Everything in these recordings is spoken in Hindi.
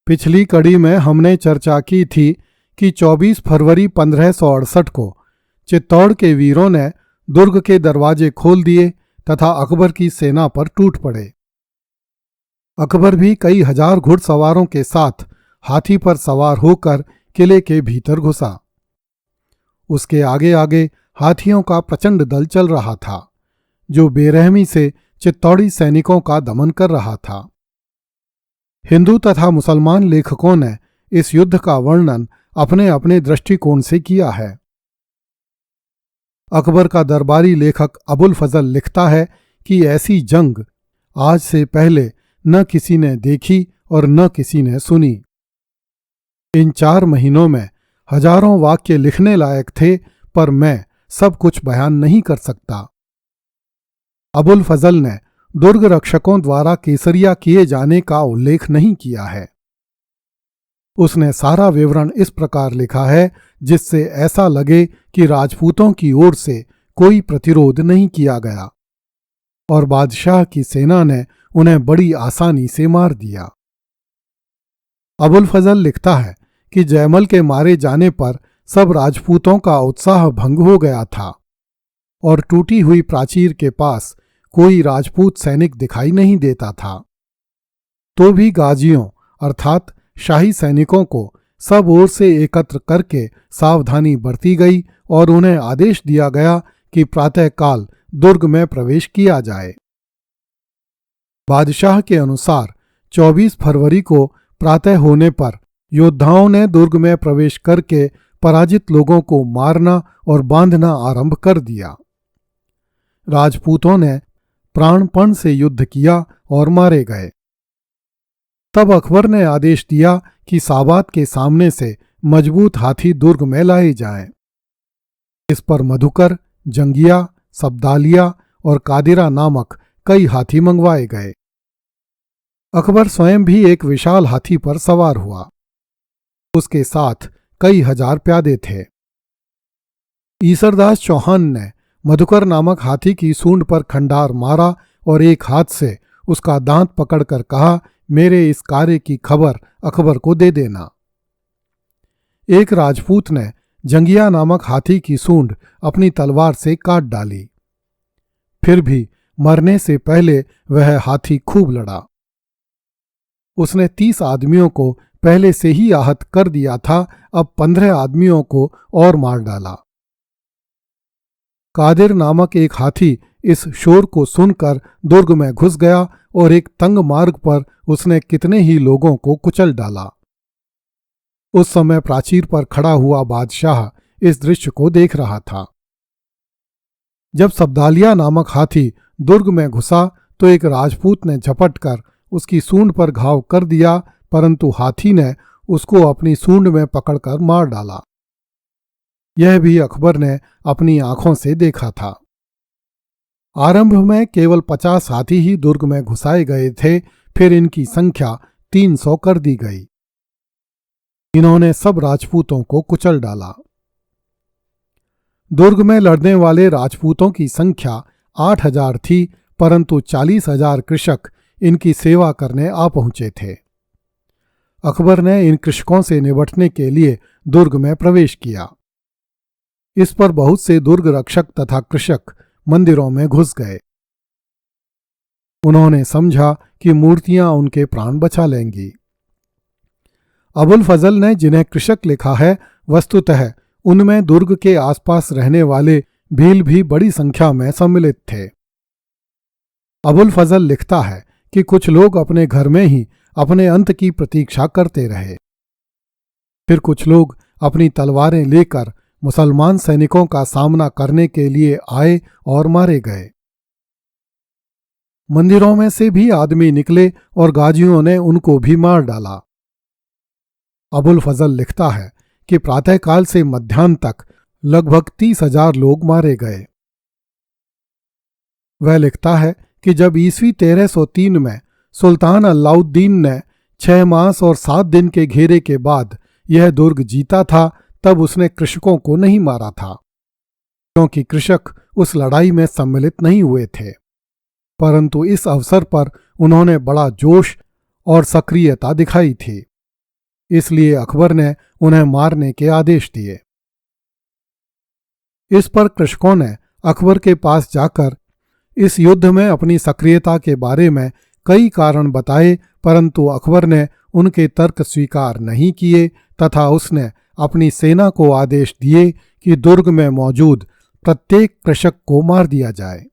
पिछली कड़ी में हमने चर्चा की थी कि 24 फरवरी 1568 को चित्तौड़ के वीरों ने दुर्ग के दरवाजे खोल दिए तथा अकबर की सेना पर टूट पड़े। अकबर भी कई हजार घुड़सवारों के साथ हाथी पर सवार होकर किले के भीतर घुसा। उसके आगे आगे हाथियों का प्रचंड दल चल रहा था, जो बेरहमी से चित्तौड़ी सैनिकों का दमन कर रहा था। हिंदू तथा मुसलमान लेखकों ने इस युद्ध का वर्णन अपने अपने दृष्टिकोण से किया है। अकबर का दरबारी लेखक अबुल फजल लिखता है कि ऐसी जंग आज से पहले न किसी ने देखी और न किसी ने सुनी। इन 4 महीनों में हजारों वाक्य लिखने लायक थे, पर मैं सब कुछ बयान नहीं कर सकता। अबुल फजल ने दुर्ग रक्षकों द्वारा केसरिया किए जाने का उल्लेख नहीं किया है। उसने सारा विवरण इस प्रकार लिखा है जिससे ऐसा लगे कि राजपूतों की ओर से कोई प्रतिरोध नहीं किया गया और बादशाह की सेना ने उन्हें बड़ी आसानी से मार दिया। अबुल फजल लिखता है कि जयमल के मारे जाने पर सब राजपूतों का उत्साह भंग हो गया था और टूटी हुई प्राचीर के पास कोई राजपूत सैनिक दिखाई नहीं देता था। तो भी गाजियों अर्थात शाही सैनिकों को सब ओर से एकत्र करके सावधानी बरती गई और उन्हें आदेश दिया गया कि प्रातःकाल दुर्ग में प्रवेश किया जाए। बादशाह के अनुसार 24 फरवरी को प्रातः होने पर योद्धाओं ने दुर्ग में प्रवेश करके पराजित लोगों को मारना और बांधना आरंभ कर दिया। राजपूतों ने प्राणपण से युद्ध किया और मारे गए। तब अकबर ने आदेश दिया कि साबात के सामने से मजबूत हाथी दुर्ग में लाए जाएं। इस पर मधुकर, जंगिया, सब्दालिया और कादिरा नामक कई हाथी मंगवाए गए। अकबर स्वयं भी एक विशाल हाथी पर सवार हुआ। उसके साथ कई हजार प्यादे थे। ईसरदास चौहान ने मधुकर नामक हाथी की सूंड पर खंडार मारा और एक हाथ से उसका दांत पकड़कर कहा, मेरे इस कार्य की खबर अकबर को दे देना। एक राजपूत ने जंगिया नामक हाथी की सूंड अपनी तलवार से काट डाली। फिर भी मरने से पहले वह हाथी खूब लड़ा। उसने 30 आदमियों को पहले से ही आहत कर दिया था, अब 15 आदमियों को और मार डाला। कादिर नामक एक हाथी इस शोर को सुनकर दुर्ग में घुस गया और एक तंग मार्ग पर उसने कितने ही लोगों को कुचल डाला। उस समय प्राचीर पर खड़ा हुआ बादशाह इस दृश्य को देख रहा था। जब सब्दालिया नामक हाथी दुर्ग में घुसा तो एक राजपूत ने झपट कर उसकी सूंड पर घाव कर दिया, परंतु हाथी ने उसको अपनी सूंड में पकड़कर मार डाला। यह भी अकबर ने अपनी आंखों से देखा था। आरंभ में केवल 50 हाथी ही दुर्ग में घुसाए गए थे, फिर इनकी संख्या 300 कर दी गई। इन्होंने सब राजपूतों को कुचल डाला। दुर्ग में लड़ने वाले राजपूतों की संख्या 8000 थी, परंतु 40,000 कृषक इनकी सेवा करने आ पहुंचे थे। अकबर ने इन कृषकों से निपटने के लिए दुर्ग में प्रवेश किया। इस पर बहुत से दुर्ग रक्षक तथा कृषक मंदिरों में घुस गए। उन्होंने समझा कि मूर्तियां उनके प्राण बचा लेंगी। अबुल फजल ने जिन्हें कृषक लिखा है, वस्तुतः उनमें दुर्ग के आसपास रहने वाले भील भी बड़ी संख्या में सम्मिलित थे। अबुल फजल लिखता है कि कुछ लोग अपने घर में ही अपने अंत की प्रतीक्षा करते रहे। फिर कुछ लोग अपनी तलवारें लेकर मुसलमान सैनिकों का सामना करने के लिए आए और मारे गए। मंदिरों में से भी आदमी निकले और गाजियों ने उनको भी मार डाला। अबुल फजल लिखता है कि प्रातःकाल से मध्याह्न तक लगभग 30,000 लोग मारे गए। वह लिखता है कि जब ईस्वी 1303 में सुल्तान अलाउद्दीन ने 6 मास और 7 दिन के घेरे के बाद यह दुर्ग जीता था, तब उसने कृषकों को नहीं मारा था, क्योंकि कृषक उस लड़ाई में सम्मिलित नहीं हुए थे, परंतु इस अवसर पर उन्होंने बड़ा जोश और सक्रियता दिखाई थी। इसलिए अकबर ने उन्हें मारने के आदेश दिए। इस पर कृषकों ने अकबर के पास जाकर इस युद्ध में अपनी सक्रियता के बारे में कई कारण बताए, परंतु अकबर ने उनके तर्क स्वीकार नहीं किए तथा उसने अपनी सेना को आदेश दिए कि दुर्ग में मौजूद प्रत्येक कृषक को मार दिया जाए।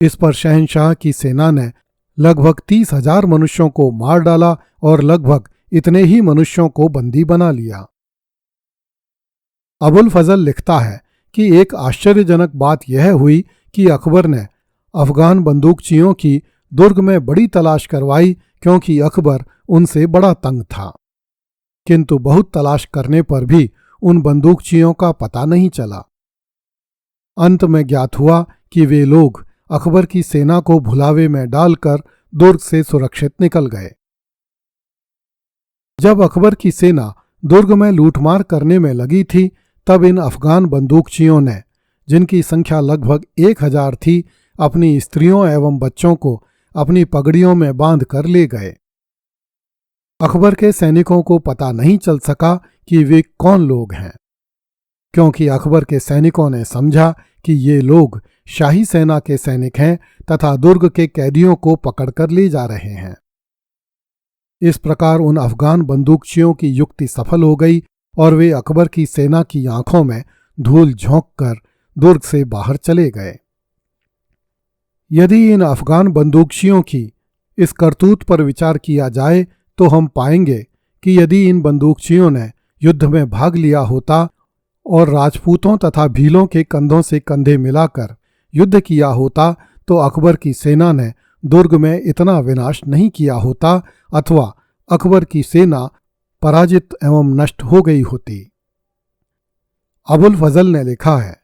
इस पर शहंशाह की सेना ने लगभग 30,000 मनुष्यों को मार डाला और लगभग इतने ही मनुष्यों को बंदी बना लिया। अबुल फजल लिखता है कि एक आश्चर्यजनक बात यह हुई कि अकबर ने अफगान बंदूकचियों की दुर्ग में बड़ी तलाश करवाई, क्योंकि अकबर उनसे बड़ा तंग था, किंतु बहुत तलाश करने पर भी उन बंदूकचियों का पता नहीं चला। अंत में ज्ञात हुआ कि वे लोग अकबर की सेना को भुलावे में डालकर दुर्ग से सुरक्षित निकल गए। जब अकबर की सेना दुर्ग में लूटमार करने में लगी थी, तब इन अफगान बंदूकचियों ने, जिनकी संख्या लगभग 1000 थी, अपनी स्त्रियों एवं बच्चों को अपनी पगड़ियों में बांध कर ले गए। अकबर के सैनिकों को पता नहीं चल सका कि वे कौन लोग हैं, क्योंकि अकबर के सैनिकों ने समझा कि ये लोग शाही सेना के सैनिक हैं तथा दुर्ग के कैदियों को पकड़कर ले जा रहे हैं। इस प्रकार उन अफगान बंदूकचियों की युक्ति सफल हो गई और वे अकबर की सेना की आंखों में धूल झोंककर दुर्ग से बाहर चले गए। यदि इन अफगान बंदूकचियों की इस करतूत पर विचार किया जाए तो हम पाएंगे कि यदि इन बंदूकचियों ने युद्ध में भाग लिया होता और राजपूतों तथा भीलों के कंधों से कंधे मिलाकर युद्ध किया होता, तो अकबर की सेना ने दुर्ग में इतना विनाश नहीं किया होता अथवा अकबर की सेना पराजित एवं नष्ट हो गई होती। अबुल फजल ने लिखा है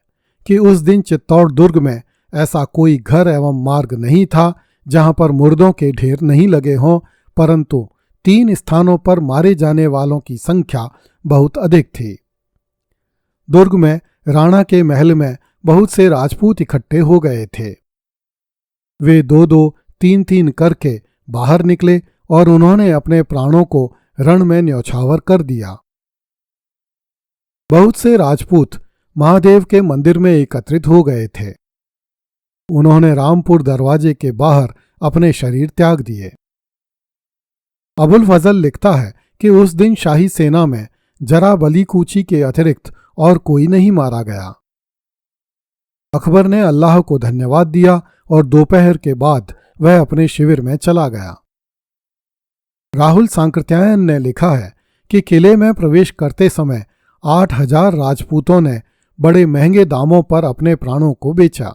कि उस दिन चित्तौड़ दुर्ग में ऐसा कोई घर एवं मार्ग नहीं था जहां पर मुर्दों के ढेर नहीं लगे हों, परंतु 3 स्थानों पर मारे जाने वालों की संख्या बहुत अधिक थी। दुर्ग में राणा के महल में बहुत से राजपूत इकट्ठे हो गए थे। वे 2-2, 3-3 करके बाहर निकले और उन्होंने अपने प्राणों को रण में न्यौछावर कर दिया। बहुत से राजपूत महादेव के मंदिर में एकत्रित हो गए थे। उन्होंने रामपुर दरवाजे के बाहर अपने शरीर त्याग दिए। अबुल फजल लिखता है कि उस दिन शाही सेना में जरा बली कूची के अतिरिक्त और कोई नहीं मारा गया। अकबर ने अल्लाह को धन्यवाद दिया और दोपहर के बाद वह अपने शिविर में चला गया। राहुल सांकृत्यायन ने लिखा है कि किले में प्रवेश करते समय 8000 राजपूतों ने बड़े महंगे दामों पर अपने प्राणों को बेचा।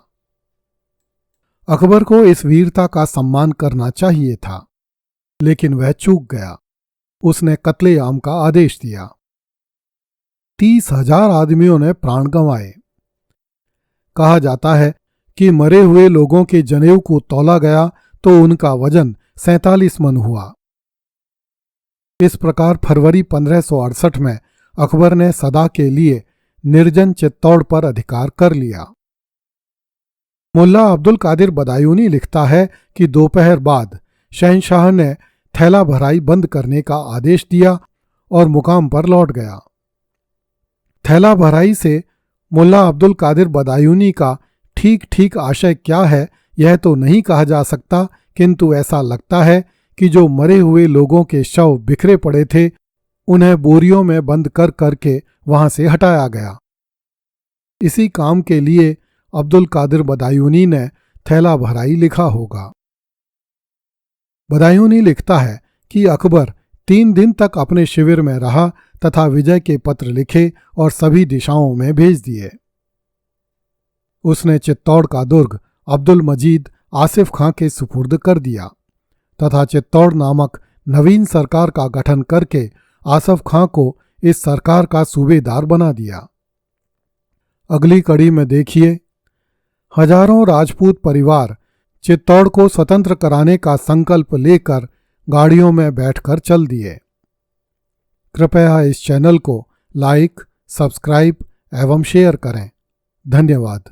अकबर को इस वीरता का सम्मान करना चाहिए था, लेकिन वह चूक गया। उसने कत्लेआम का आदेश दिया। 30,000 आदमियों ने प्राण गंवाए। कहा जाता है कि मरे हुए लोगों के जनेऊ को तौला गया तो उनका वजन 47 मन हुआ। इस प्रकार फरवरी 1568 में अकबर ने सदा के लिए निर्जन चित्तौड़ पर अधिकार कर लिया। मुल्ला अब्दुल कादिर बदायूनी लिखता है कि दोपहर बाद शहंशाह ने थैला भराई बंद करने का आदेश दिया और मुकाम पर लौट गया। थैला भराई से मुल्ला अब्दुल कादिर बदायूनी का ठीक ठीक आशय क्या है यह तो नहीं कहा जा सकता, किंतु ऐसा लगता है कि जो मरे हुए लोगों के शव बिखरे पड़े थे उन्हें बोरियों में बंद कर करके वहां से हटाया गया। इसी काम के लिए अब्दुल कादिर बदायूनी ने थैला भराई लिखा होगा। बदायूनी लिखता है कि अकबर 3 दिन तक अपने शिविर में रहा तथा विजय के पत्र लिखे और सभी दिशाओं में भेज दिए। उसने चित्तौड़ का दुर्ग अब्दुल मजीद आसिफ खां के सुपुर्द कर दिया तथा चित्तौड़ नामक नवीन सरकार का गठन करके आसिफ खां को इस सरकार का सूबेदार बना दिया। अगली कड़ी में देखिए, हजारों राजपूत परिवार चित्तौड़ को स्वतंत्र कराने का संकल्प लेकर गाड़ियों में बैठकर चल दिए। कृपया इस चैनल को लाइक, सब्सक्राइब एवं शेयर करें। धन्यवाद।